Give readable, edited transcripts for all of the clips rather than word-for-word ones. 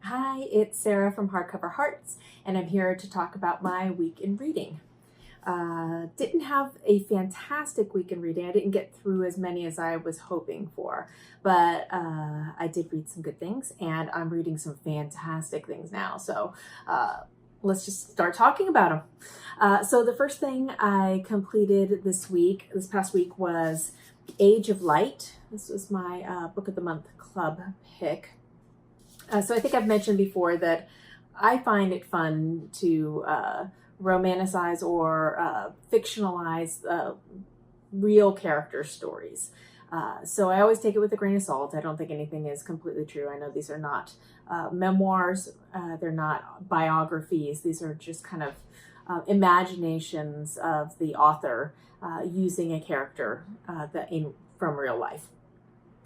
Hi, it's Sarah from Hardcover Hearts, and I'm here to talk about my week in reading. Didn't have a fantastic week in reading. I didn't get through as many as I was hoping for, but I did read some good things, and I'm reading some fantastic things now. So let's just start talking about them. So the first thing I completed this past week, was Age of Light. This was my Book of the Month Club pick. So I think I've mentioned before that I find it fun to romanticize or fictionalize real character stories. So I always take it with a grain of salt. I don't think anything is completely true. I know these are not memoirs. They're not biographies. These are just kind of imaginations of the author using a character from real life.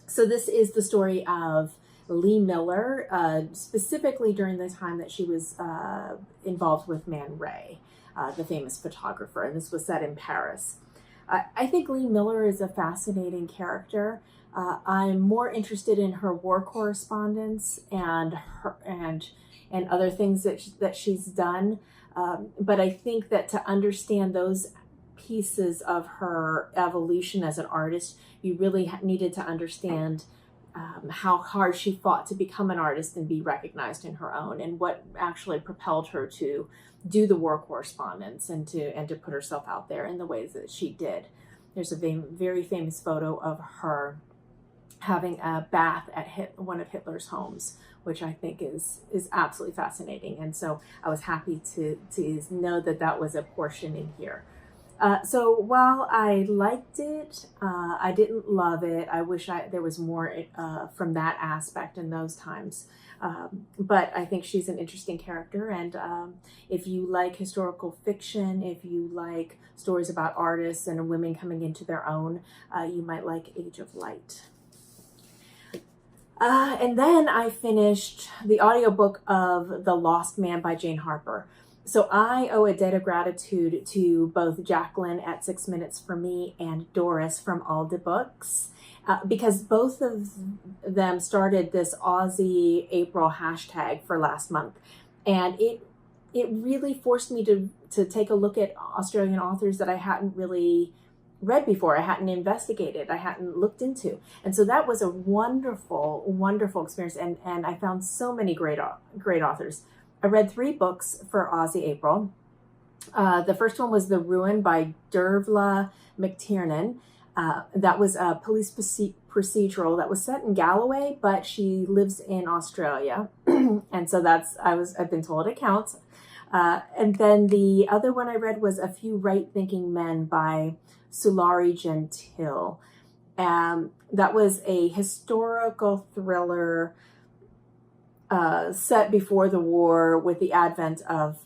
So this is the story of Lee Miller, specifically during the time that she was involved with Man Ray, the famous photographer, and this was set in Paris. I think Lee Miller is a fascinating character. I'm more interested in her war correspondence and other things that she's done, but I think that to understand those pieces of her evolution as an artist, you really needed to understand how hard she fought to become an artist and be recognized in her own, and what actually propelled her to do the war correspondence and to put herself out there in the ways that she did. There's a very famous photo of her having a bath at one of Hitler's homes, which I think is absolutely fascinating. And so I was happy to know that was a portion in here. So while I liked it, I didn't love it. I wish there was more from that aspect in those times. But I think she's an interesting character. And if you like historical fiction, if you like stories about artists and women coming into their own, you might like Age of Light. And then I finished the audiobook of The Lost Man by Jane Harper. So I owe a debt of gratitude to both Jacqueline at 6 Minutes for Me and Doris from Alda Books, because both of them started this Aussie April hashtag for last month. And it really forced me to take a look at Australian authors that I hadn't really read before, I hadn't investigated, I hadn't looked into. And so that was a wonderful, wonderful experience. And I found so many great authors. I read 3 books for Aussie April. The first one was The Ruin by Dervla McTiernan. That was a police procedural that was set in Galloway, but she lives in Australia. And so I've been told it counts. And then the other one I read was A Few Right-Thinking Men by Sulari Gentile. That was a historical thriller set before the war, with the advent of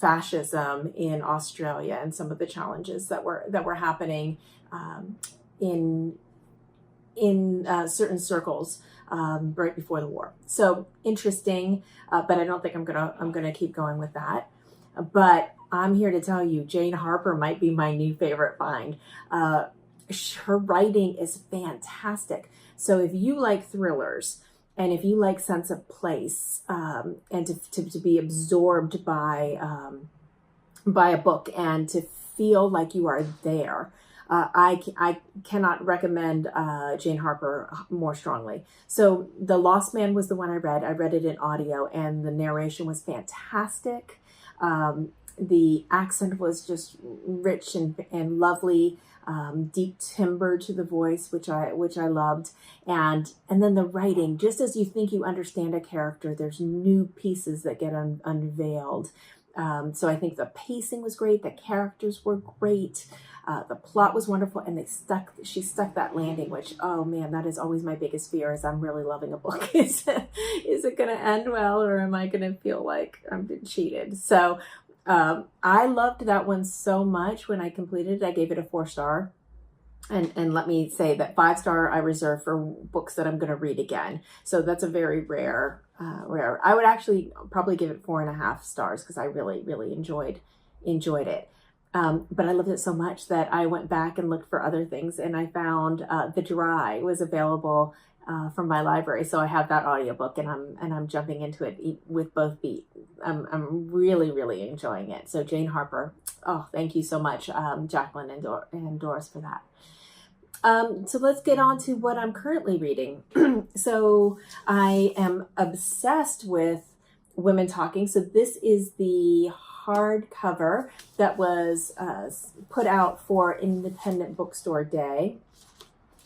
fascism in Australia and some of the challenges that were happening in certain circles right before the war. So interesting, but I don't think I'm gonna keep going with that. But I'm here to tell you, Jane Harper might be my new favorite find. Her writing is fantastic. So if you like thrillers, and if you like sense of place, and to be absorbed by a book and to feel like you are there, I cannot recommend Jane Harper more strongly. So The Lost Man was the one I read. I read it in audio, and the narration was fantastic. The accent was just rich and lovely. Deep timbre to the voice, which I loved, and then the writing. Just as you think you understand a character, there's new pieces that get unveiled. So I think the pacing was great, the characters were great, the plot was wonderful, and she stuck that landing, which, oh man, that is always my biggest fear, is I'm really loving a book. Is it going to end well, or am I going to feel like I'm being cheated? So I loved that one so much. When I completed it, I gave it a 4-star. And let me say that 5-star I reserve for books that I'm going to read again. So that's a very rare. I would actually probably give it 4.5 stars, because I really, really enjoyed it. But I loved it so much that I went back and looked for other things, and I found The Dry was available from my library. So I have that audiobook, and I'm jumping into it with both feet. I'm really, really enjoying it. So Jane Harper, oh, thank you so much, Jacqueline and Doris, for that. So let's get on to what I'm currently reading. So I am obsessed with Women Talking. So this is the hardcover that was put out for Independent Bookstore Day.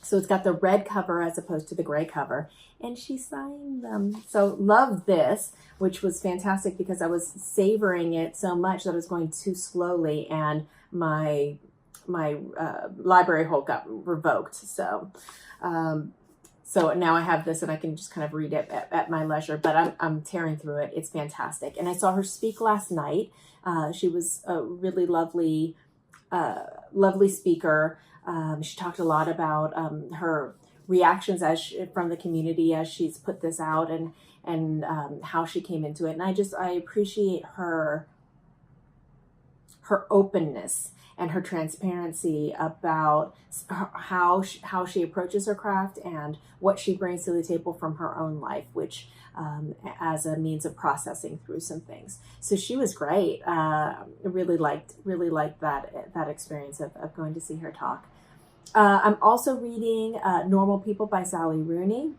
So it's got the red cover as opposed to the gray cover, and she signed them. So love this, which was fantastic because I was savoring it so much that I was going too slowly, and my library hold got revoked. So now I have this and I can just kind of read it at my leisure, but I'm tearing through it. It's fantastic. And I saw her speak last night. She was a really lovely speaker. She talked a lot about her reactions from the community as she's put this out, and how she came into it. And I appreciate her openness and her transparency about how she approaches her craft and what she brings to the table from her own life, which as a means of processing through some things. So she was great. Really liked that experience of going to see her talk. I'm also reading Normal People by Sally Rooney,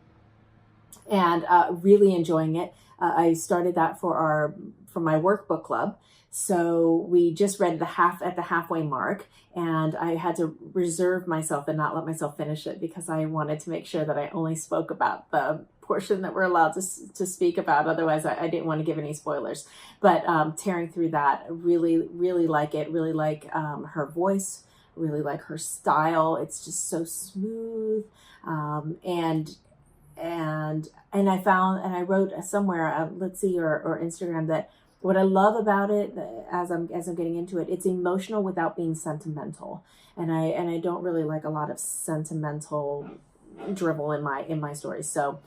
and really enjoying it. I started that for my workbook club. So we just read at the halfway mark, and I had to reserve myself and not let myself finish it because I wanted to make sure that I only spoke about the portion that we're allowed to speak about. Otherwise, I didn't want to give any spoilers. But tearing through that, really, really like it. Really like her voice. Really like her style. It's just so smooth. And I found, and I wrote somewhere, let's see, or Instagram, that what I love about it, as I'm getting into it, it's emotional without being sentimental. And I don't really like a lot of sentimental drivel in my stories. So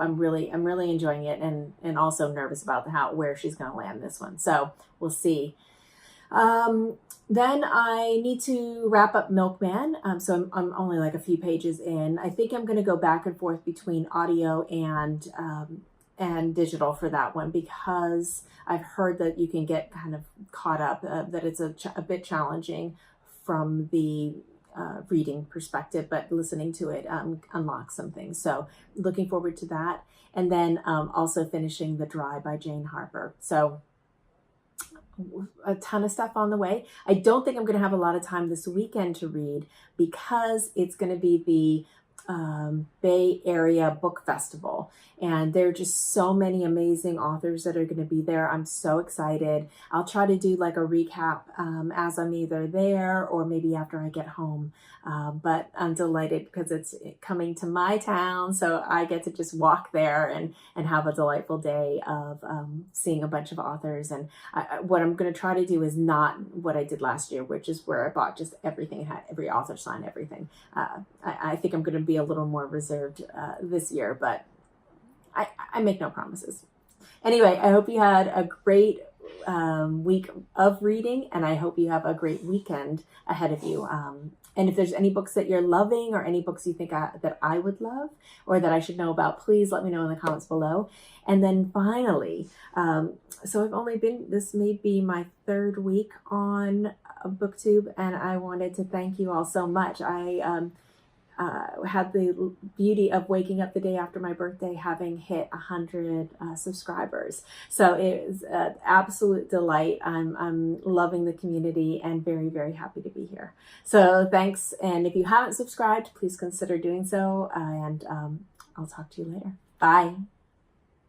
I'm really enjoying it, and also nervous about where she's going to land this one. So we'll see. Then I need to wrap up Milkman. So I'm only like a few pages in. I think I'm going to go back and forth between audio and digital for that one, because I've heard that you can get kind of caught up, that it's a bit challenging from the reading perspective, but listening to it unlocks some things. So looking forward to that. And then also finishing The Dry by Jane Harper. So a ton of stuff on the way. I don't think I'm going to have a lot of time this weekend to read because it's going to be the Bay Area Book Festival, and there are just so many amazing authors that are going to be there. I'm so excited. I'll try to do like a recap as I'm either there or maybe after I get home, but I'm delighted because it's coming to my town, so I get to just walk there and have a delightful day of seeing a bunch of authors. And what I'm going to try to do is not what I did last year, which is where I bought just everything, had every author sign everything. I think I'm going to be a little more reserved this year, but I make no promises. Anyway, I hope you had a great week of reading, and I hope you have a great weekend ahead of you. And if there's any books that you're loving, or any books you think that I would love or that I should know about, please let me know in the comments below. And then finally, so this may be my third week on BookTube, and I wanted to thank you all so much. I had the beauty of waking up the day after my birthday having hit 100 subscribers. So it was an absolute delight. I'm loving the community and very, very happy to be here. So thanks. And if you haven't subscribed, please consider doing so. And I'll talk to you later. Bye.